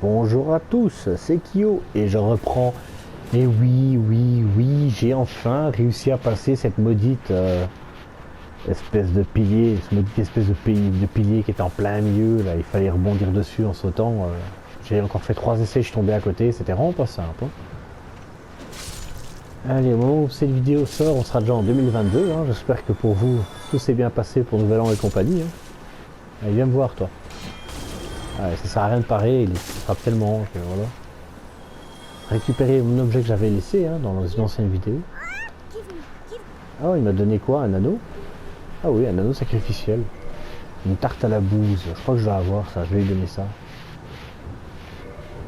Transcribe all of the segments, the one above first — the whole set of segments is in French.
Bonjour à tous, c'est Kyo et je reprends. Et oui, j'ai enfin réussi à passer cette maudite espèce de pilier, cette maudite espèce de pilier qui était en plein milieu. Là, il fallait rebondir dessus en sautant. J'ai encore fait 3 essais, je suis tombé à côté, c'était vraiment pas simple. Hein. Allez, au moment où cette vidéo sort, on sera déjà en 2022. Hein. J'espère que pour vous, tout s'est bien passé pour Nouvel An et compagnie. Hein. Allez, viens me voir, toi. Ouais, ça sert à rien de parer, il frappe tellement que voilà. Récupérer mon objet que j'avais laissé hein, dans une ancienne vidéo. Ah, il m'a donné quoi? Un anneau? Ah oui, un anneau sacrificiel. Une tarte à la bouse. Je crois que je vais avoir ça, je vais lui donner ça.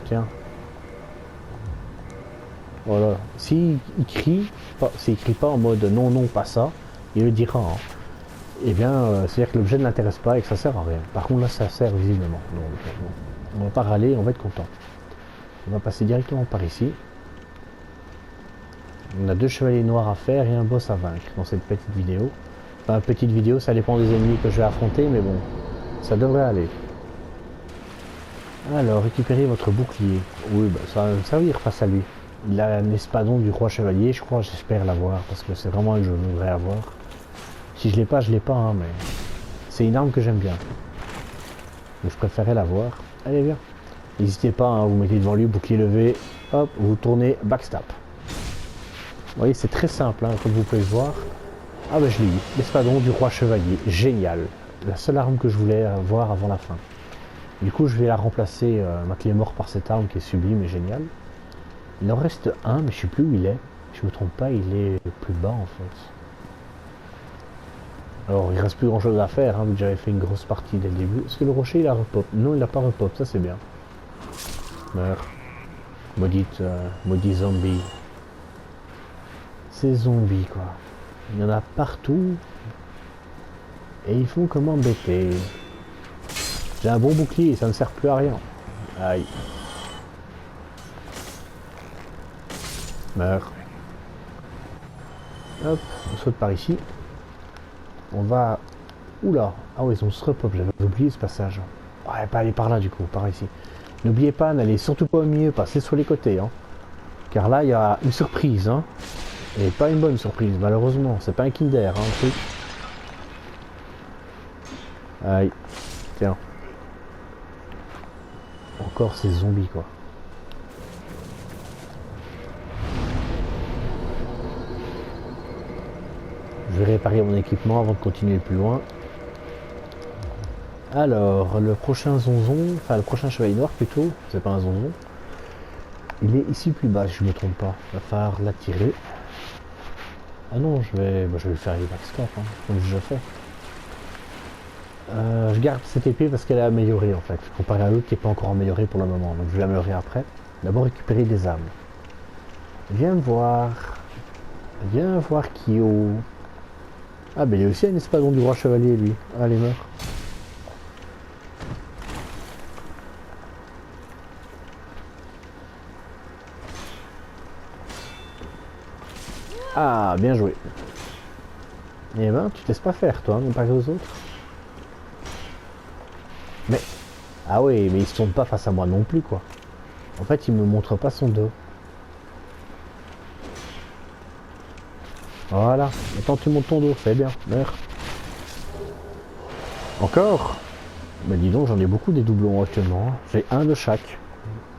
Tiens. Voilà. S'il crie, s'il crie pas en mode non, non, pas ça, il le dira. Hein. Eh bien, c'est-à-dire que l'objet ne l'intéresse pas et que ça sert à rien. Par contre, là, ça sert visiblement. Donc, on va pas râler, on va être content. On va passer directement par ici. On a 2 chevaliers noirs à faire et un boss à vaincre dans cette petite vidéo. Enfin, petite vidéo, ça dépend des ennemis que je vais affronter, mais bon, ça devrait aller. Alors, récupérez votre bouclier. Oui, bah, ça va me servir face à lui. Il a un espadon du roi chevalier, je crois, j'espère l'avoir, parce que c'est vraiment un que je voudrais avoir. Si je l'ai pas, je l'ai pas, hein, mais c'est une arme que j'aime bien. Donc je préférais l'avoir. Allez, viens. N'hésitez pas, hein, vous mettez devant lui, bouclier levé, hop, vous tournez, backstab. Vous voyez, c'est très simple, hein, comme vous pouvez le voir. Ah ben je l'ai eu, l'espadon du roi chevalier, génial. La seule arme que je voulais avoir avant la fin. Du coup, je vais la remplacer, ma clé mort, par cette arme qui est sublime et géniale. Il en reste un, mais je sais plus où il est. Si je me trompe pas, il est plus bas en fait. Alors, il reste plus grand chose à faire, hein, vu que j'avais fait une grosse partie dès le début. Est-ce que le rocher il a repop? Non, il n'a pas repop, ça c'est bien. Meurs. Maudit zombie. Ces zombies quoi. Il y en a partout. Et ils font comme embêter. J'ai un bon bouclier, ça ne sert plus à rien. Aïe. Meurs. Hop, on saute par ici. On va... Oula. Ah oui, ils ont se repop, j'avais oublié ce passage. Ouais, pas aller par là du coup, par ici. N'oubliez pas, n'allez surtout pas au milieu, passez sur les côtés. Hein. Car là, il y a une surprise. Hein. Et pas une bonne surprise, malheureusement. C'est pas un Kinder, hein, le truc. Aïe. Tiens. Encore ces zombies, quoi. Je vais réparer mon équipement avant de continuer plus loin. Alors, le prochain zonzon, enfin le prochain chevalier noir plutôt, c'est pas un zonzon. Il est ici plus bas, si je me trompe pas. Il va falloir l'attirer. Ah non, je vais lui faire les backstab, hein, comme je fais. Je garde cette épée parce qu'elle est améliorée en fait, comparé à l'autre qui n'est pas encore améliorée pour le moment, donc je vais l'améliorer après. D'abord récupérer des âmes. Viens voir Kyo. Ah ben il y a aussi un espadon du roi chevalier lui. Allez meurs. Ah bien joué. Eh ben tu te laisses pas faire toi, comparé aux autres. Mais, ah oui, mais il se tourne pas face à moi non plus, quoi. En fait, il me montre pas son dos. Voilà. Maintenant, tu montes ton dos, c'est bien. Meurs. Encore? Mais dis donc, j'en ai beaucoup des doublons actuellement. J'ai un de chaque.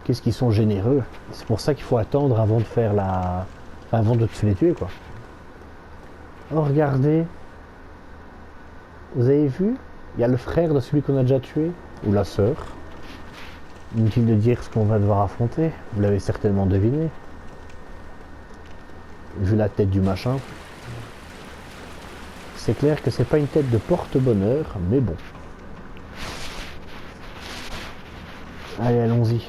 Qu'est-ce qu'ils sont généreux. C'est pour ça qu'il faut attendre avant de faire la... avant de les tuer, quoi. Oh, regardez. Vous avez vu? Il y a le frère de celui qu'on a déjà tué. Ou la sœur. Inutile de dire ce qu'on va devoir affronter. Vous l'avez certainement deviné. Vu la tête du machin. C'est clair que c'est pas une tête de porte-bonheur, mais bon. Allez, allons-y.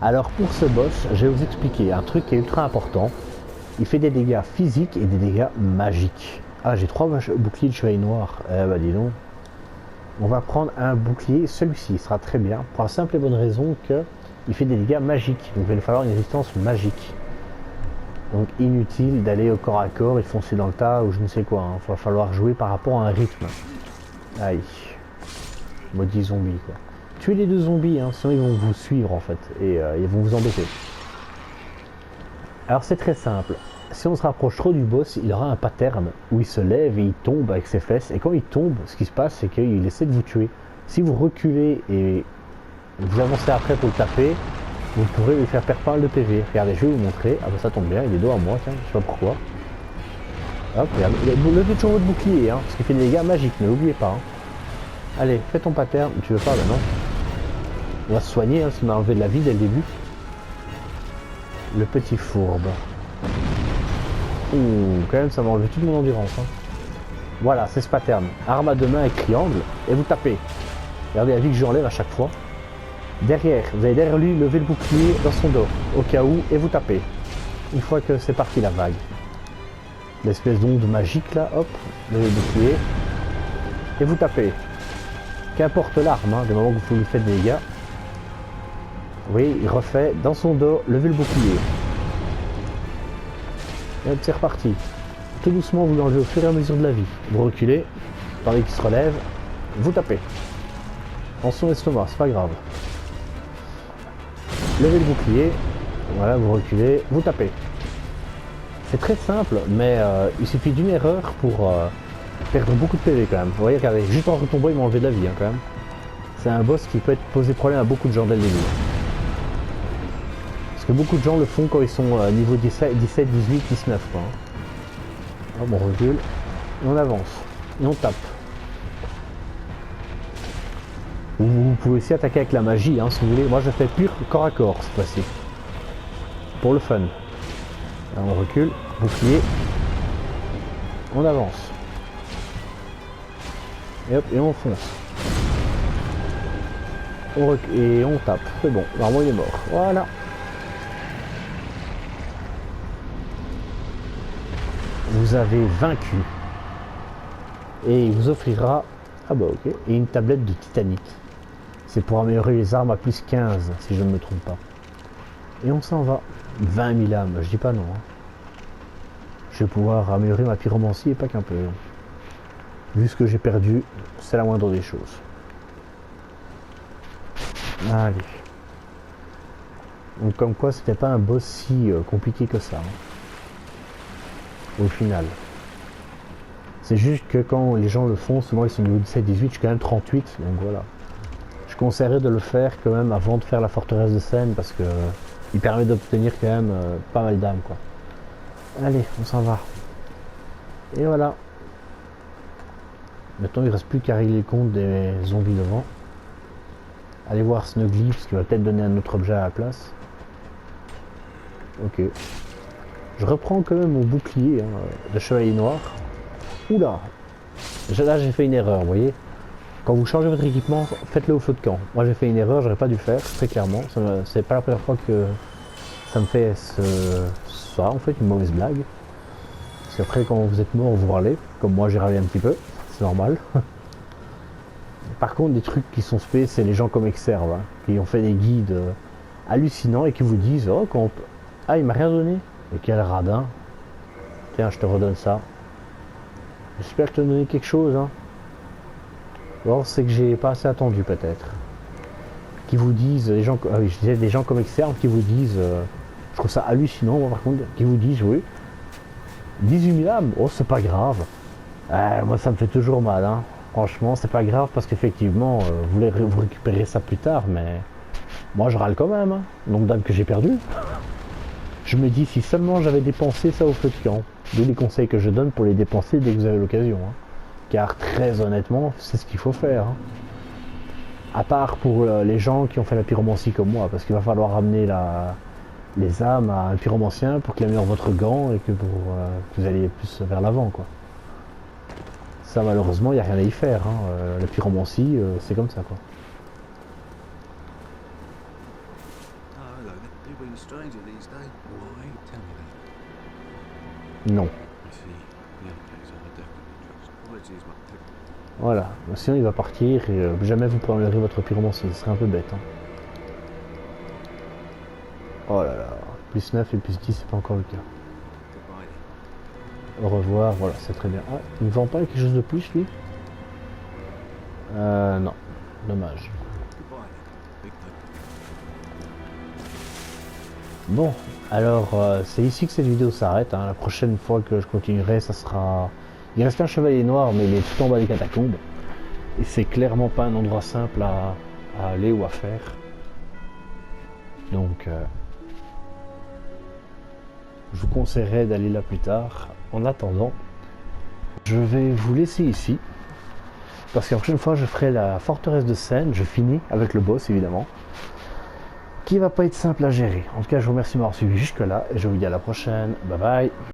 Alors pour ce boss, je vais vous expliquer un truc qui est ultra important. Il fait des dégâts physiques et des dégâts magiques. Ah, j'ai 3 boucliers de chevalier noir. Bah dis donc. On va prendre un bouclier, celui-ci, il sera très bien, pour la simple et bonne raison que il fait des dégâts magiques. Donc il va nous falloir une résistance magique. Donc inutile d'aller au corps à corps et foncer dans le tas ou je ne sais quoi. Il va falloir jouer par rapport à un rythme. Aïe. Maudits zombies quoi. Tuez les deux zombies, hein, sinon ils vont vous suivre en fait, et ils vont vous embêter. Alors c'est très simple. Si on se rapproche trop du boss, il aura un pattern où il se lève et il tombe avec ses fesses. Et quand il tombe, ce qui se passe, c'est qu'il essaie de vous tuer. Si vous reculez et vous avancez après pour le taper, vous pourrez lui faire perdre pas mal de PV. Regardez, je vais vous montrer. Ah bah ça tombe bien, il est dos à moi, tiens, je sais pas pourquoi. Hop, regarde, levez toujours votre bouclier, hein, parce qu'il fait des dégâts magiques, ne l'oubliez pas. Hein. Allez, fais ton pattern. Tu veux pas, bah non. On va se soigner, hein, s'il m'a enlevé de la vie dès le début. Le petit fourbe. Ouh, quand même, ça m'a enlevé toute mon endurance. Hein. Voilà, c'est ce pattern. Arme à deux mains avec triangle, et vous tapez. Regardez la vie que j'enlève à chaque fois. Derrière, vous allez derrière lui lever le bouclier dans son dos, au cas où, et vous tapez. Une fois que c'est parti la vague. L'espèce d'onde magique là, hop, levez le bouclier, et vous tapez. Qu'importe l'arme, hein, du moment que vous lui faites des dégâts. Oui, il refait dans son dos, levez le bouclier. Et hop, c'est reparti. Tout doucement, vous l'enlevez au fur et à mesure de la vie. Vous reculez, attendez qu'il se relève, vous tapez. En son estomac, c'est pas grave. Levez le bouclier, voilà, vous reculez, vous tapez. C'est très simple, mais il suffit d'une erreur pour perdre beaucoup de PV quand même. Vous voyez, regardez, juste en retombant, il m'a enlevé de la vie hein, quand même. C'est un boss qui peut poser problème à beaucoup de gens dès le début. Parce que beaucoup de gens le font quand ils sont niveau 17, 18, 19 quoi. Hop, on recule, et on avance, et on tape. Vous pouvez aussi attaquer avec la magie hein, si vous voulez. Moi je fais pur corps à corps cette fois-ci. Pour le fun. Alors, on recule, bouclier, on avance. Et hop, et on fonce. On recule, et on tape, c'est bon, normalement il est mort. Voilà. Vous avez vaincu. Et il vous offrira, ah bah ok, et une tablette de titanique. C'est pour améliorer les armes à plus 15, si je ne me trompe pas. Et on s'en va. 20 000 âmes, je dis pas non. Hein. Je vais pouvoir améliorer ma pyromancie et pas qu'un peu. Vu ce que j'ai perdu, c'est la moindre des choses. Allez. Donc comme quoi, c'était pas un boss si compliqué que ça. Hein. Au final. C'est juste que quand les gens le font, souvent ils sont niveau 17-18, je suis quand même 38, donc voilà. Je conseillerais de le faire quand même avant de faire la forteresse de Seine parce que il permet d'obtenir quand même pas mal d'âmes quoi. Allez, on s'en va. Et voilà. Maintenant il ne reste plus qu'à régler le compte des zombies devant. Allez voir Snuggly parce qu'il va peut-être donner un autre objet à la place. Ok. Je reprends quand même mon bouclier hein, de chevalier noir. Oula. Là j'ai fait une erreur, vous voyez. Quand vous changez votre équipement, faites-le au feu de camp. Moi j'ai fait une erreur, j'aurais pas dû faire, très clairement. C'est pas la première fois que ça me fait ça, en fait, une mauvaise blague. Parce qu'après quand vous êtes mort, vous râlez. Comme moi j'ai râlé un petit peu, c'est normal. Par contre, des trucs qui sont spé, c'est les gens comme Exerve, hein, qui ont fait des guides hallucinants et qui vous disent oh, ah il m'a rien donné. Et quel radin. Tiens, je te redonne ça. J'espère te donner quelque chose. Hein. Alors c'est que j'ai pas assez attendu peut-être. Qui vous disent, les gens, je disais des gens comme Exerve qui vous disent, je trouve ça hallucinant moi, par contre, qui vous disent oui, 18 000 âmes, oh c'est pas grave. Moi ça me fait toujours mal, hein. Franchement c'est pas grave parce qu'effectivement vous récupérez ça plus tard, mais moi je râle quand même, hein. Le nombre d'âmes que j'ai perdu. Je me dis si seulement j'avais dépensé ça au feu de camp, d'où les conseils que je donne pour les dépenser dès que vous avez l'occasion. Hein. Car très honnêtement, c'est ce qu'il faut faire. Hein. À part pour les gens qui ont fait la pyromancie comme moi, parce qu'il va falloir ramener les âmes à un pyromancien pour qu'il améliore votre gant et que vous alliez plus vers l'avant. Quoi. Ça malheureusement, il n'y a rien à y faire. Hein. La pyromancie, c'est comme ça. Quoi. Non. Voilà, sinon il va partir et jamais vous pourrez améliorer votre pyromancie, ce serait un peu bête. Hein. Oh là là, plus 9 et plus 10 c'est pas encore le cas. Au revoir, voilà, c'est très bien. Ah, il ne vend pas quelque chose de plus lui non. Dommage. Bon, alors c'est ici que cette vidéo s'arrête. Hein. La prochaine fois que je continuerai, ça sera... Il reste un chevalier noir, mais il est tout en bas des catacombes. Et c'est clairement pas un endroit simple à aller ou à faire. Donc, je vous conseillerais d'aller là plus tard. En attendant, je vais vous laisser ici. Parce que la prochaine fois, je ferai la forteresse de Seine. Je finis avec le boss, évidemment. Qui va pas être simple à gérer. En tout cas, je vous remercie de m'avoir suivi jusque là. Et je vous dis à la prochaine. Bye bye.